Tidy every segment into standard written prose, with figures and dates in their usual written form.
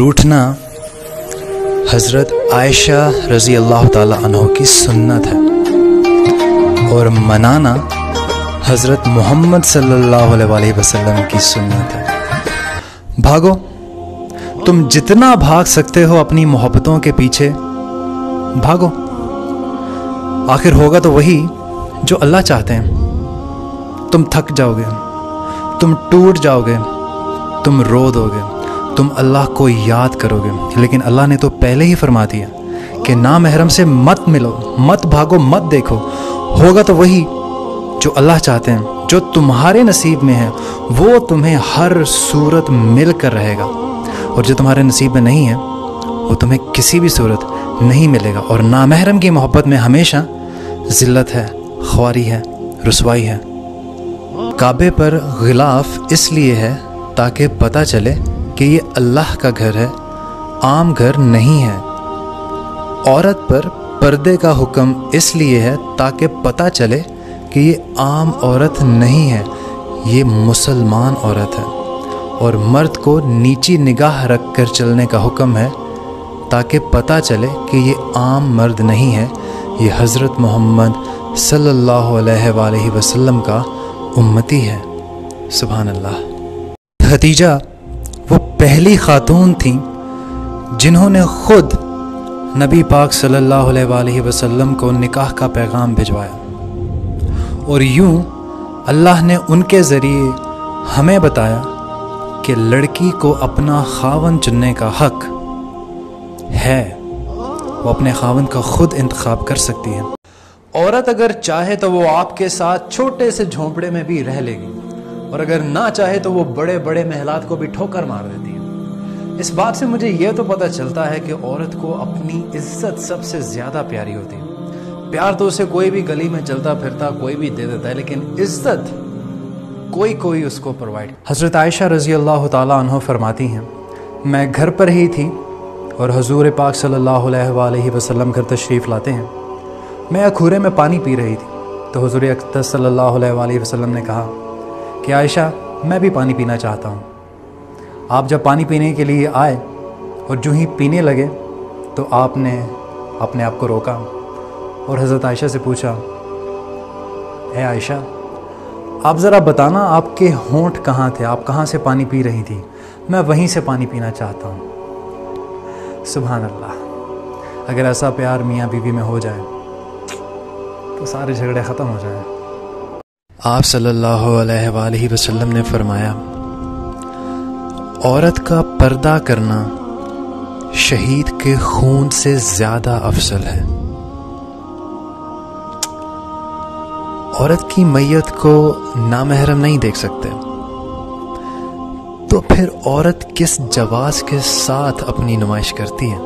रूठना हज़रत आयशा रज़ी अल्लाह ताला अन्हा की सुन्नत है और मनाना हज़रत मोहम्मद सल्लल्लाहु अलैहि वसल्लम की सुन्नत है। भागो, तुम जितना भाग सकते हो अपनी मोहब्बतों के पीछे भागो, आखिर होगा तो वही जो अल्लाह चाहते हैं। तुम थक जाओगे, तुम टूट जाओगे, तुम रो दोगे, तुम अल्लाह को याद करोगे, लेकिन अल्लाह ने तो पहले ही फरमा दिया कि ना महरम से मत मिलो, मत भागो, मत देखो। होगा तो वही जो अल्लाह चाहते हैं, जो तुम्हारे नसीब में है वो तुम्हें हर सूरत मिल कर रहेगा, और जो तुम्हारे नसीब में नहीं है वो तुम्हें किसी भी सूरत नहीं मिलेगा। और नामहरम की मोहब्बत में हमेशा ज़िल्लत है, ख्वारी है, रुसवाई है। काबे पर गिलाफ इसलिए है ताकि पता चले कि ये अल्लाह का घर है, आम घर नहीं है। औरत पर पर्दे का हुक्म इसलिए है ताकि पता चले कि ये आम औरत नहीं है, ये मुसलमान औरत है। और मर्द को नीची निगाह रख कर चलने का हुक्म है ताकि पता चले कि ये आम मर्द नहीं है, ये हज़रत मोहम्मद सल्लल्लाहु अलैहि वसल्लम का उम्मती है। सुभान अल्लाह। खदीजा वो पहली खातून थी जिन्होंने ख़ुद नबी पाक सल्लल्लाहु अलैहि वसल्लम को निकाह का पैगाम भिजवाया, और यूँ अल्लाह ने उनके ज़रिए हमें बताया कि लड़की को अपना खावन चुनने का हक़ है, वो अपने खावन का ख़ुद इंतखाब कर सकती है। औरत अगर चाहे तो वो आपके साथ छोटे से झोंपड़े में भी रह लेगी, और अगर ना चाहे तो वो बड़े बड़े महलात को भी ठोकर मार देती है। इस बात से मुझे ये तो पता चलता है कि औरत को अपनी इज्जत सबसे ज़्यादा प्यारी होती है। प्यार तो उसे कोई भी गली में चलता फिरता कोई भी दे देता है, लेकिन इज्जत कोई उसको प्रोवाइड। हज़रत आयशा रज़ी अल्लाह ताला अन्हा फरमाती हैं, मैं घर पर ही थी और हुज़ूर पाक सल्लल्लाहु अलैहि वसल्लम घर तशरीफ़ लाते हैं। मैं अखूरे में पानी पी रही थी तो हुज़ूर अक़दस सल्लल्लाहु अलैहि वसल्लम ने कहा कि आयशा, मैं भी पानी पीना चाहता हूँ। आप जब पानी पीने के लिए आए और जो ही पीने लगे तो आपने अपने आप को रोका और हज़रत आयशा से पूछा, ए आयशा, आप ज़रा बताना आपके होंठ कहाँ थे, आप कहाँ से पानी पी रही थी? मैं वहीं से पानी पीना चाहता हूँ। सुभान अल्लाह। अगर ऐसा प्यार मियाँ बीवी में हो जाए तो सारे झगड़े ख़त्म हो जाएं। आप सल्लल्लाहु अलैहि वसल्लम ने फरमाया, औरत का पर्दा करना शहीद के खून से ज़्यादा अफजल है। औरत की मैयत को नामहरम नहीं देख सकते, तो फिर औरत किस जवाज़ के साथ अपनी नुमाइश करती है?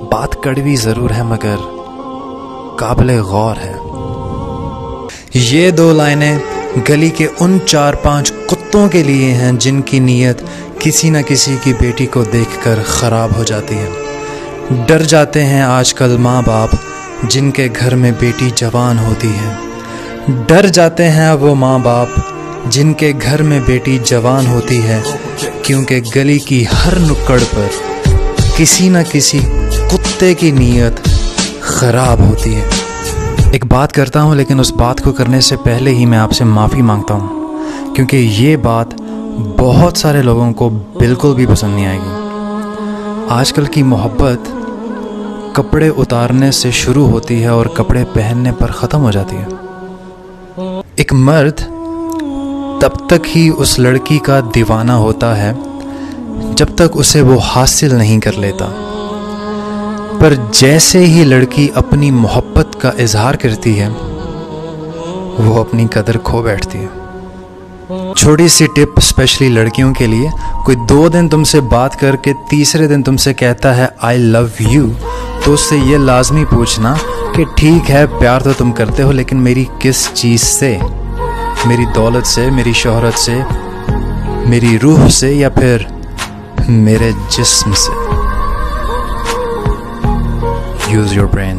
बात कड़वी ज़रूर है मगर काबिल गौर है। ये दो लाइनें गली के उन 4-5 कुत्तों के लिए हैं जिनकी नीयत किसी न किसी की बेटी को देखकर ख़राब हो जाती है। डर जाते हैं आजकल माँ बाप जिनके घर में बेटी जवान होती है। डर जाते हैं वो माँ बाप जिनके घर में बेटी जवान होती है, क्योंकि गली की हर नुक्कड़ पर किसी न किसी कुत्ते की नीयत ख़राब होती है। एक बात करता हूँ, लेकिन उस बात को करने से पहले ही मैं आपसे माफ़ी मांगता हूँ, क्योंकि ये बात बहुत सारे लोगों को बिल्कुल भी पसंद नहीं आएगी। आजकल की मोहब्बत कपड़े उतारने से शुरू होती है और कपड़े पहनने पर ख़त्म हो जाती है। एक मर्द तब तक ही उस लड़की का दीवाना होता है जब तक उसे वो हासिल नहीं कर लेता, पर जैसे ही लड़की अपनी मोहब्बत का इजहार करती है वो अपनी कदर खो बैठती है। छोटी सी टिप स्पेशली लड़कियों के लिए, कोई 2 दिन तुमसे बात करके तीसरे दिन तुमसे कहता है आई लव यू, तो उससे ये लाजमी पूछना कि ठीक है प्यार तो तुम करते हो, लेकिन मेरी किस चीज़ से? मेरी दौलत से, मेरी शोहरत से, मेरी रूह से, या फिर मेरे जिस्म से? Use your brain.